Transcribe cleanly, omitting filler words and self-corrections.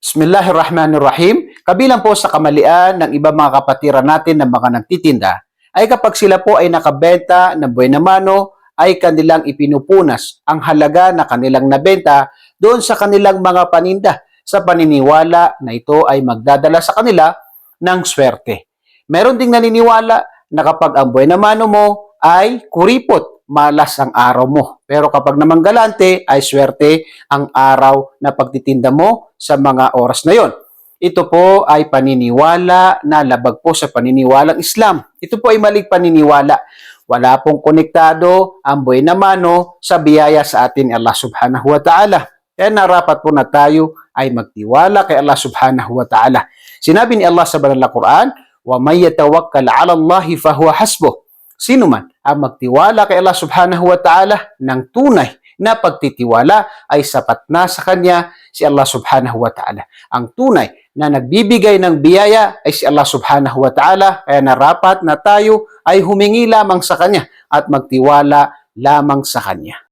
Bismillahirrahmanirrahim. Kabilang po sa kamalian ng iba mga kapatiran natin na mga nagtitinda ay kapag sila po ay nakabenta ng buena mano ay kanilang ipinupunas ang halaga na kanilang nabenta doon sa kanilang mga paninda sa paniniwala na ito ay magdadala sa kanila ng swerte. Meron ding naniniwala na kapag ang buena mano mo ay kuripot, malas ang araw mo. Pero kapag naman galante, ay swerte ang araw na pagtitinda mo sa mga oras na yon. Ito po ay paniniwala na labag po sa paniniwalang Islam. Ito po ay maling paniniwala. Wala pong konektado ang buena mano sa biyaya sa atin Allah subhanahu wa ta'ala. Kaya narapat po na tayo ay magtiwala kay Allah subhanahu wa ta'ala. Sinabi ni Allah sa banal na Quran, وَمَنْ يَتَوَكَّلْ عَلَى اللَّهِ فَهُوَ حَسْبُهُ. Sino man ang magtiwala kay Allah subhanahu wa ta'ala ng tunay na pagtitiwala ay sapat na sa kanya si Allah subhanahu wa ta'ala. Ang tunay na nagbibigay ng biyaya ay si Allah subhanahu wa ta'ala, kaya narapat na tayo ay humingi lamang sa kanya at magtiwala lamang sa kanya.